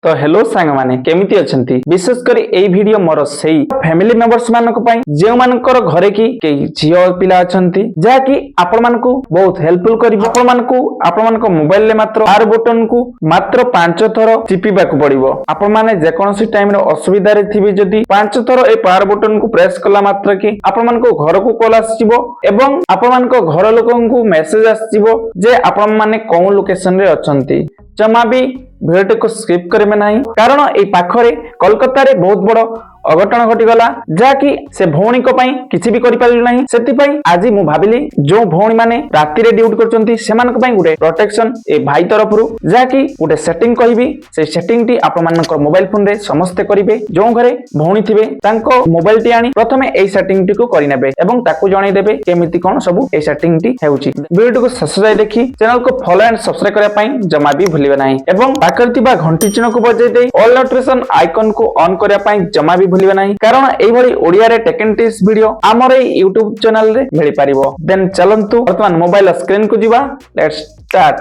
तो हेलो सांग माने केमिति अछंती विशेषकर एई वीडियो मोर सेई फैमिली मेंबर्स मानक पई जे मानकर घरे की झियो पिला अछंती जा कि आपण मानकू बहुत हेल्पफुल करिवो। आपण मानक मोबाइल ले मात्र आर बटन को मात्र 5 थर टिपिबाकू पड़िवो। आपण माने जे कोनोसी टाइम रे असुविधा रे थिबि जदी 5 थर ए पावर बटन को प्रेस कला मात्र कि आपण मानक घर को कॉल आसीबो एवं आपण मानक घर लोकन को मेसेज आसीबो जे आपण माने कोन लोकेशन रे अछंती। जमा भी भिडियो को स्किप करेमे नहीं कारण ए पाखरे कोलकाता रे बहुत बड़ अघटन घटीगला जाकि से भौणी को पई किछि भी करि पारिलु नहीं। सेति पई आज मु भाबिली जो भौणी माने राति रे ड्यूटी करचंती सेमान को पई गुटे प्रोटेक्शन ए भाई तरफरु जाकि गुटे सेटिंग कहिबी से सेटिंग टी आपण मानकर मोबाइल फोन रे समस्त करिवे। जो घरे भौणी थिबे तांको मोबाइल टी आनी प्रथमे ए सेटिंग टी को करि नेबे एवं ताकू जणाई देबे केमिति कोन सब ए सेटिंग टी हेउची। वीडियो को शेष जाय देखि चैनल को फॉलो एंड सब्सक्राइब करिया पई जमा भी भूलिबे नहीं एवं पाखर थिबा घंटी चिन्ह को बजाई दे ऑल नोटिफिकेशन आइकन को ऑन करिया पई जमा भी भूलिबे नहीं कारण एई भली ओडिया रे टेक एंड टिप्स वीडियो हमर ए YouTube चैनल रे मिलि पारिबो। देन चलंतु वर्तमान मोबाइल स्क्रीन को जिबा लेट्स स्टार्ट।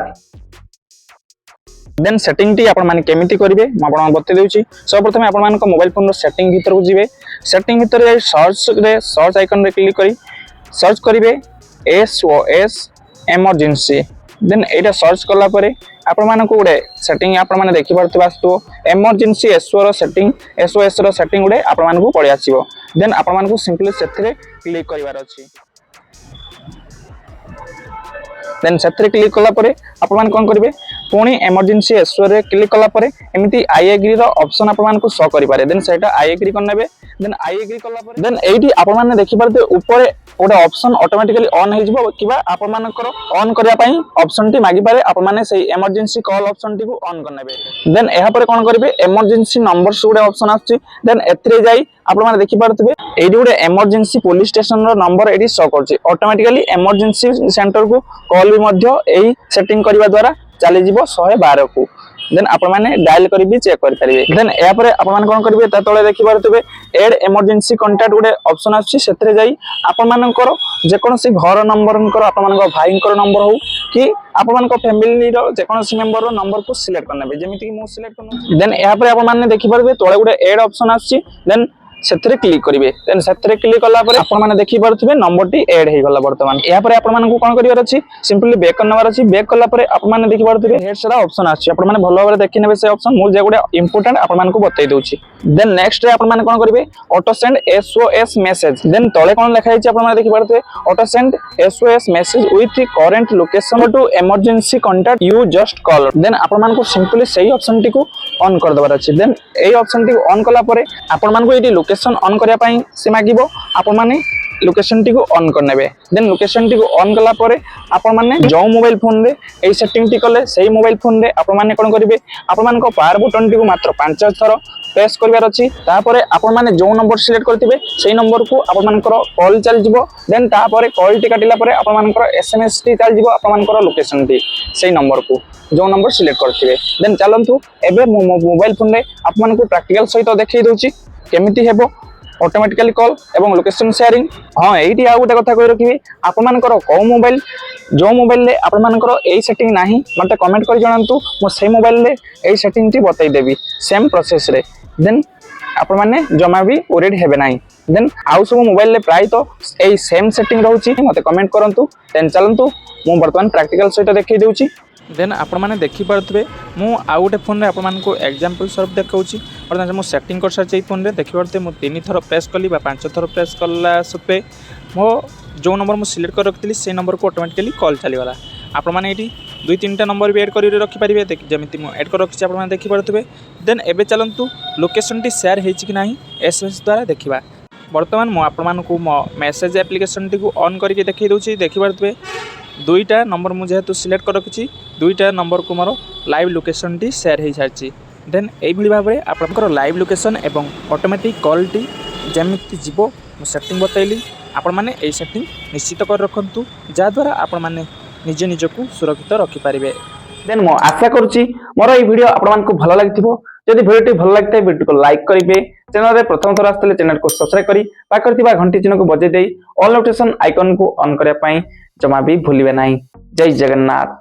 देन सेटिंग टी आपण माने केमिति करिवे म आपण बते देउची। सर्वप्रथम आपण मानक मोबाइल फोन रो सेटिंग भीतर को जिवे। सेटिंग भीतर जाई सर्च आइकन रे क्लिक करी सर्च करिवे SOS इमरजेंसी। देन एटा सर्च करला परे आपण मानक गुडे सेटिंग आपण माने देखि परतबा तो इमरजेंसी SOS रो सेटिंग गुडे आपण मानक पड़ी आसीबो। देन आपण मानक सिंपली सेथिरे क्लिक करिवार अछि। देन सेथिरे क्लिक कला परे आपण मान कोन करिवे पुणी इमरजेंसी SOS रे क्लिक कला परे एमिति आई एग्री रो ऑप्शन आपण मानक शो करि पारे। देन सेटा आई एग्री कर नेबे। देन आई एग्री कला परे देन एठी आपण माने देखि परते ऊपर ओडा ऑप्शन ऑटोमेटिकली ऑन हे जिवो किबा आपण मानकर ऑन करिया पई ऑप्शन टी मागी पारे आपण माने सेही इमरजेंसी कॉल ऑप्शन टी को ऑन कर नेबे। देन एहा परे कोन करिवे इमरजेंसी नंबर्स गुडे ऑप्शन आछि। देन एथरे जाई आपण माने देखि परतबे एडी गुडे इमरजेंसी पुलिस स्टेशन रो नंबर एडी शो करछि। ऑटोमेटिकली इमरजेंसी सेंटर को कॉल भी मध्य एही सेटिंग करिवा द्वारा चली जिवो 112 को। देन आपण माने डायल करि भी चेक करि परिबे। देन एया परे आपण माने कोन करिवे ता तळे देखि परतबे ऐड इमरजेंसी कांटेक्ट गुडे ऑप्शन आछि। सेतरे जाई आपण मानकर जे कोनसी घर नंबर आपण मानकर भाईंकर नंबर हो कि आपण मानकर फैमिली रो जे कोनसी मेंबर रो नंबर को सिलेक्ट करनेबे जेमिति कि मु सिलेक्ट करनो। देन एया परे आपण माने देखि परबे तळे गुडे ऐड ऑप्शन आछि। देन सेतरे क्लिक करिवे। देन सेतरे क्लिक कला परे आपण माने देखि परथबे नंबर टी ऐड हे गला वर्तमान। एया परे आपण मानकु कोन करिवार अछि सिंपली बैक करनवार अछि। बैक कला परे आपण माने देखि परथबे ढेर सारा ऑप्शन आछि। आपण माने भलो भाबरे देखि नेबे से ऑप्शन मु जे गुडे इंपोर्टेंट आपण मानकु बतै दोछि। देन नेक्स्ट रे आपण माने कोन करिवे auto send SOS message. Then तळे कोन लिखा अछि आपण माने देखि परथबे auto send SOS message with current location to emergency contact you just call. Then आपण मानकु सिंपली सेही ऑप्शन टी को ऑन कर दबार अछि। देन एई ऑप्शन टी को ऑन कला परे आपण मानकु एटी लोकेशन ऑन करिया पई से मागिबो आपण माने लोकेशन टी को ऑन कर नेबे। देन लोकेशन टी को ऑन कला परे आपण माने जो मोबाइल फोन रे एई सेटिंग टी कले सेही मोबाइल फोन रे आपण माने कोन करिवे आपण मानको पावर बटन टी को मात्र 5 थर प्रेस करबार अछि। तापरे आपण माने जो नंबर सिलेक्ट करथिबे सेही नंबर को आपण मानकर कॉल चल जिवो। देन तापरे कॉल टी काटिला परे आपण मानकर SMS टी चल जिवो आपण मानकर लोकेशन टी सेही नंबर को जो नंबर सिलेक्ट करथिबे। देन चलंतु एबे मोबाइल फोन रे आपण मानको प्रैक्टिकल सहित देखै दोछि केमिति हेबो ऑटोमेटिकली कॉल एवं लोकेशन शेयरिंग। हाँ एठी आ गोटे कथा कहि रखिबे आपण मानकर को मोबाइल जो मोबाइल ले आपण मानकर एई सेटिंग नाही मते कमेंट करि जणांतु मो सेही मोबाइल ले एई सेटिंग टी बतै देबी सेम प्रोसेस रे। देन आपण माने जमा भी ओरेड हेबे नाही। देन आउ सब मोबाइल ले प्राय तो एई सेम सेटिंग रहउची मते कमेंट करंतु। देन चलंतु मु वर्तमान प्रैक्टिकल सहित देखै देउची। देन आपण माने देखि परथबे मु आउ गोटे फोन रे आपण मानको एग्जांपल स्वरूप देखाउची। वर्तमान मु सेटिंग कर सारची फोन रे देखि परते मु 3 थर प्रेस कली बा 5 थर प्रेस कला सते मो जो नंबर मु सिलेक्ट कर रखतिली से नंबर को ऑटोमेटिकली कॉल चली वाला। आपण माने एठी 2-3टा नंबर भी ऐड करि रखि परिबे जेमिति मु ऐड कर रखछि आपण माने देखि परथबे। देन एबे चलंतु लोकेशन टी शेयर हेछि कि नाही SMS द्वारा देखिबा। वर्तमान मु आपण मानको मेसेज एप्लीकेशन टी को ऑन करके देखि दोछि। देखि परथबे 2टा नंबर मु जेहेतु सिलेक्ट कर रखछि 2टा नंबर को मोर लाइव लोकेशन टी शेयर हे सारछि। देन एई भली भाबरे आपनकर लाइव लोकेशन एवं ऑटोमेटिक कॉल टी जेमिति जिवो मु सेटिंग बतैली आपण माने एई सेटिंग निश्चित कर रखंतु जा द्वारा आपण माने निजे निजको सुरक्षित रखि परिबे। देन मो आशा करूची मोर एई वीडियो आपण मानकु भलो लागिथिबो। जदि वीडियो टी भलो लागतै वीडियो को लाइक करिवे। चैनल रे प्रथम थर आस्तले चैनल को सब्सक्राइब करी पाकर थिबा घंटी चिन्ह को बजाय देई ऑल नोटिफिकेशन आइकन को ऑन करिया पई जमा भी भूलिबे नाही। जय जगन्नाथ।